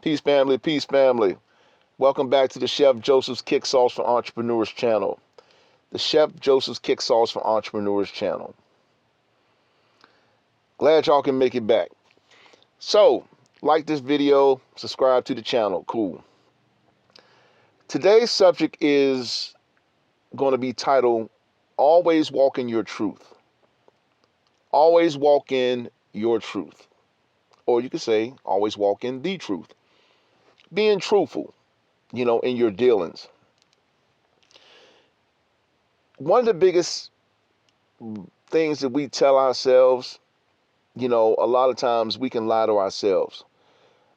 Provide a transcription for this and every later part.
Peace, family. Peace, family. Welcome back to the Chef Joseph's Kick Sauce for Entrepreneurs channel. The Chef Joseph's Kick Sauce for Entrepreneurs channel. Glad y'all can make it back. So, like this video, subscribe to the channel. Cool. Today's subject is going to be titled, Always Walk in Your Truth. Always walk in your truth. Or you could say, always walk in the truth. Being truthful, in your dealings. One of the biggest things that we tell ourselves, a lot of times we can lie to ourselves.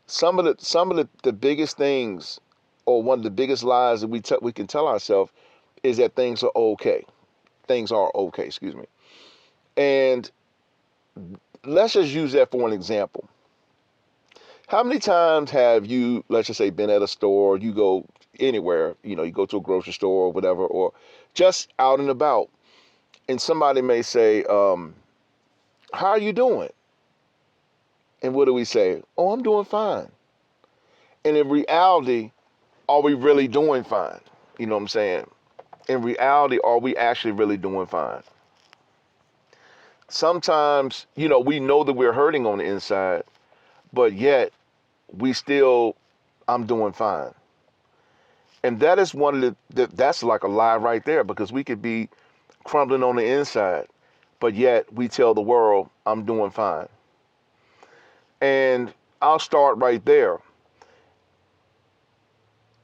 Some of the biggest things, or one of the biggest lies that we can tell ourselves, is that things are okay. Things are okay, excuse me. And let's just use that for an example. How many times have you, let's just say, been at a store, you go anywhere, you go to a grocery store or whatever, or just out and about, and somebody may say, how are you doing? And what do we say? Oh, I'm doing fine. And in reality, are we really doing fine? You know what I'm saying? In reality, are we actually really doing fine? Sometimes, we know that we're hurting on the inside, but yet I'm doing fine. And that is that's like a lie right there, because we could be crumbling on the inside, but yet we tell the world, I'm doing fine. And I'll start right there.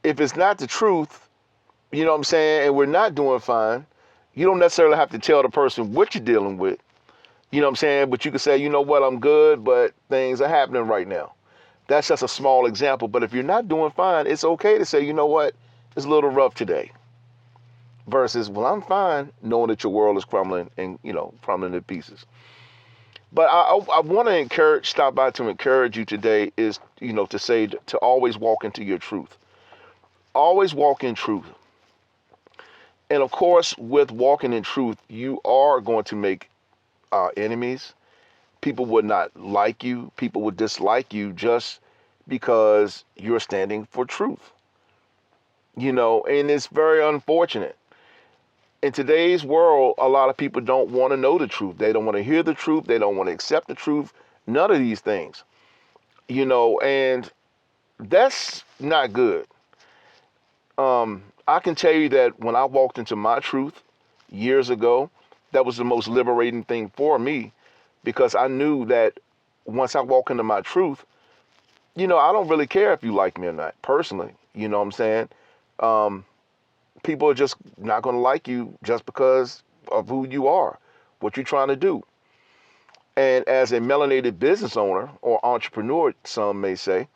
If it's not the truth, you know what I'm saying, and we're not doing fine, you don't necessarily have to tell the person what you're dealing with. You know what I'm saying? But you can say, you know what, I'm good, but things are happening right now. That's just a small example. But if you're not doing fine, it's okay to say, you know what, it's a little rough today. Versus, well, I'm fine, knowing that your world is crumbling and, crumbling to pieces. But I want to stop by to encourage you today is, to say to always walk into your truth. Always walk in truth. And of course, with walking in truth, you are going to make enemies. People would not like you. People would dislike you just because you're standing for truth. And it's very unfortunate. In today's world, a lot of people don't want to know the truth. They don't want to hear the truth. They don't want to accept the truth. None of these things, and that's not good. I can tell you that when I walked into my truth years ago, that was the most liberating thing for me, because I knew that once I walk into my truth, I don't really care if you like me or not, personally. You know what I'm saying? People are just not going to like you just because of who you are, what you're trying to do. And as a melanated business owner or entrepreneur, some may say,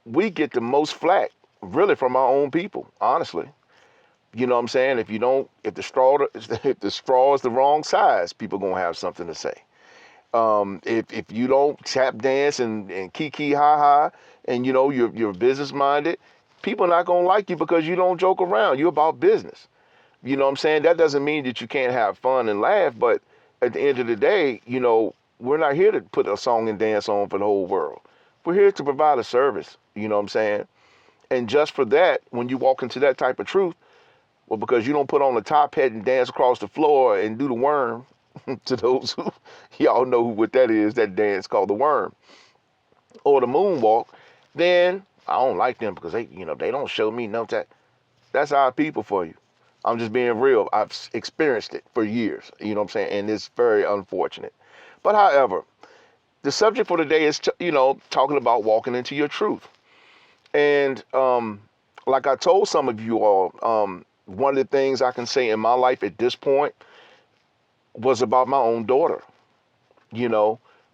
we get the most flack really from our own people, honestly. You know what I'm saying? If the straw is the wrong size, people gonna have something to say. If you don't tap dance and kiki ha ha, and you're business minded, people are not gonna like you because you don't joke around. You're about business. You know what I'm saying? That doesn't mean that you can't have fun and laugh, but at the end of the day, we're not here to put a song and dance on for the whole world. We're here to provide a service. You know what I'm saying? And just for that, when you walk into that type of truth, well, because you don't put on the top hat and dance across the floor and do the worm, to those who, y'all know what that is, that dance called the worm, or the moonwalk, then I don't like them because they don't show me no that. That's our people for you. I'm just being real. I've experienced it for years, you know what I'm saying? And it's very unfortunate. But however, the subject for today is, talking about walking into your truth. And like I told some of you all, one of the things I can say in my life at this point was about my own daughter,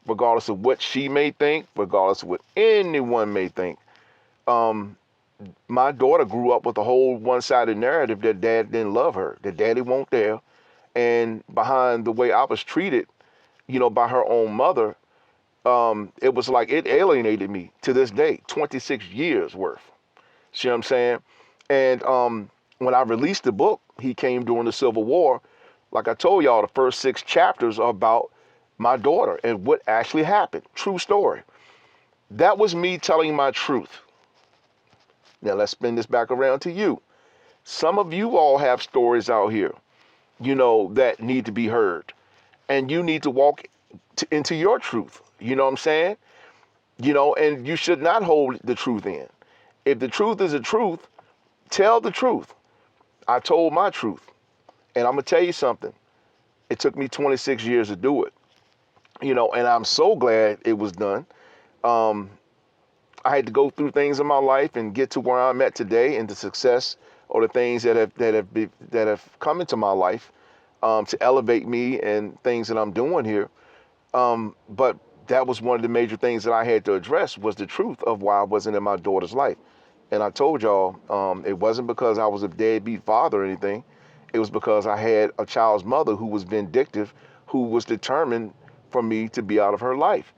regardless of what she may think, regardless of what anyone may think. My daughter grew up with a whole one-sided narrative that dad didn't love her, that daddy won't there. And behind the way I was treated, by her own mother, it was like it alienated me to this day, 26 years worth. See what I'm saying? And when I released the book, He Came During the Civil War, like I told y'all, the first 6 chapters are about my daughter and what actually happened. True story. That was me telling my truth. Now let's spin this back around to you. Some of you all have stories out here, that need to be heard. And you need to walk into your truth. You know what I'm saying? And you should not hold the truth in. If the truth is the truth, tell the truth. I told my truth. And I'm going to tell you something. It took me 26 years to do it. And I'm so glad it was done. Um, I had to go through things in my life and get to where I'm at today, and the success or the things that have come into my life to elevate me and things that I'm doing here. But that was one of the major things that I had to address, was the truth of why I wasn't in my daughter's life. And I told y'all, it wasn't because I was a deadbeat father or anything. It was because I had a child's mother who was vindictive, who was determined for me to be out of her life,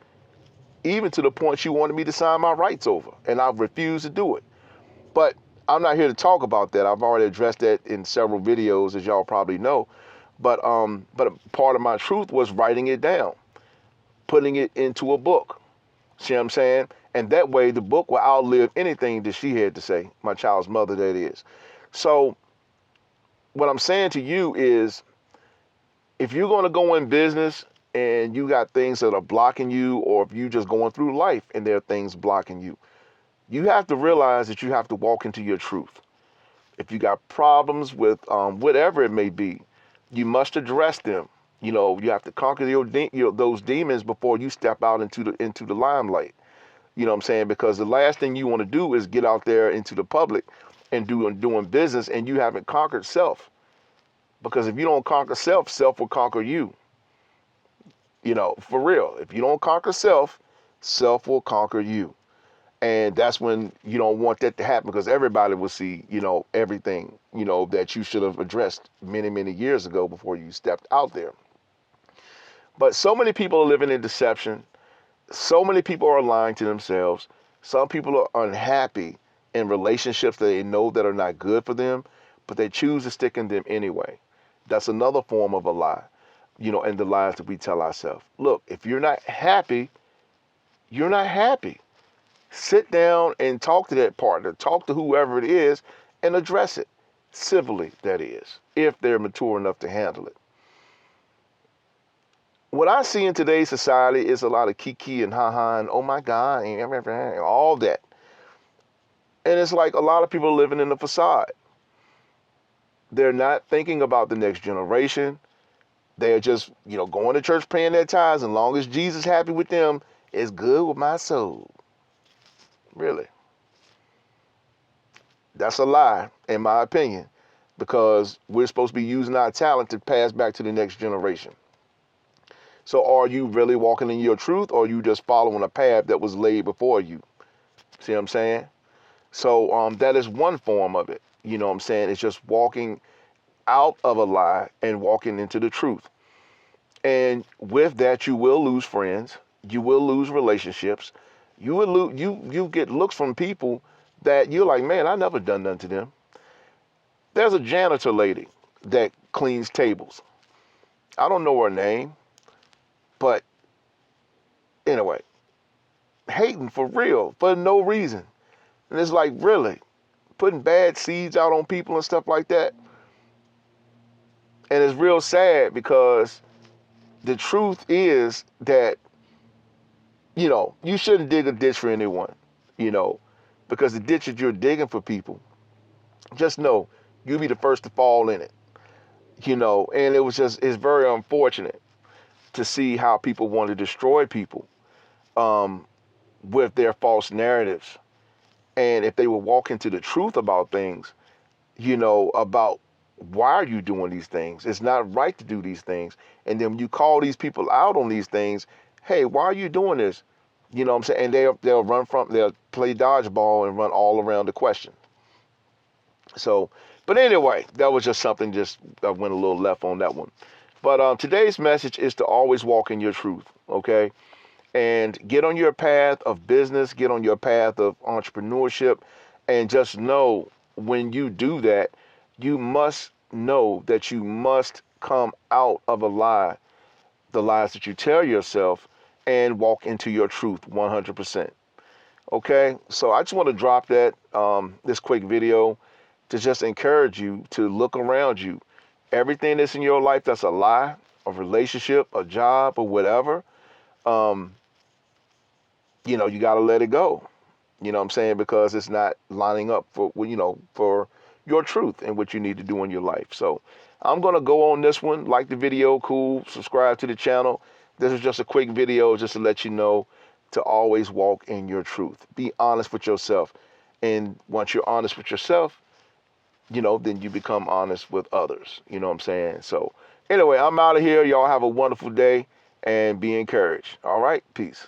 even to the point she wanted me to sign my rights over, and I refused to do it. But I'm not here to talk about that. I've already addressed that in several videos, as y'all probably know. But part of my truth was writing it down, putting it into a book. See what I'm saying? And that way the book will outlive anything that she had to say, my child's mother, that is. So what I'm saying to you is, if you're going to go in business and you got things that are blocking you, or if you're just going through life and there are things blocking you, you have to realize that you have to walk into your truth. If you got problems with whatever it may be, you must address them. You have to conquer those demons before you step out into the limelight. You know what I'm saying? Because the last thing you want to do is get out there into the public and doing business, and you haven't conquered self. Because if you don't conquer self, self will conquer you. For real. If you don't conquer self, self will conquer you. And that's when you don't want that to happen, because everybody will see, everything, that you should have addressed many, many years ago before you stepped out there. But so many people are living in deception. So many people are lying to themselves. Some people are unhappy in relationships that they know that are not good for them, but they choose to stick in them anyway. That's another form of a lie, and the lies that we tell ourselves. Look, if you're not happy, you're not happy. Sit down and talk to that partner, talk to whoever it is, and address it civilly, that is, if they're mature enough to handle it. What I see in today's society is a lot of kiki and ha-ha and oh my God, and all that. And it's like a lot of people living in the facade. They're not thinking about the next generation. They're just, going to church, paying their tithes, and long as Jesus happy with them, it's good with my soul. Really. That's a lie, in my opinion, because we're supposed to be using our talent to pass back to the next generation. So are you really walking in your truth, or are you just following a path that was laid before you? See what I'm saying? So that is one form of it. You know what I'm saying? It's just walking out of a lie and walking into the truth. And with that, you will lose friends. You will lose relationships. You will lose, you get looks from people that you're like, man, I never done nothing to them. There's a janitor lady that cleans tables. I don't know her name, but anyway, hating for real, for no reason. And it's like, really, putting bad seeds out on people and stuff like that. And it's real sad, because the truth is that, you shouldn't dig a ditch for anyone, because the ditch that you're digging for people, just know you'll be the first to fall in it, and it's very unfortunate to see how people want to destroy people with their false narratives. And if they would walk into the truth about things, about why are you doing these things? It's not right to do these things. And then when you call these people out on these things, hey, why are you doing this? You know what I'm saying? And they'll play dodgeball and run all around the question. So, but anyway, that was just something, I went a little left on that one. But today's message is to always walk in your truth, okay? And get on your path of business, get on your path of entrepreneurship, and just know, when you do that, you must know that you must come out of a lie, the lies that you tell yourself, and walk into your truth 100%. Okay, so I just want to drop that this quick video to just encourage you to look around you. Everything that's in your life that's a lie, a relationship, a job, or whatever, um, you got to let it go. You know what I'm saying? Because it's not lining up for for your truth and what you need to do in your life. So I'm gonna go on this one. Like the video, cool. Subscribe to the channel. This is just a quick video just to let you know to always walk in your truth. Be honest with yourself. And once you're honest with yourself, then you become honest with others. You know what I'm saying? So anyway, I'm out of here. Y'all have a wonderful day and be encouraged. All right, peace.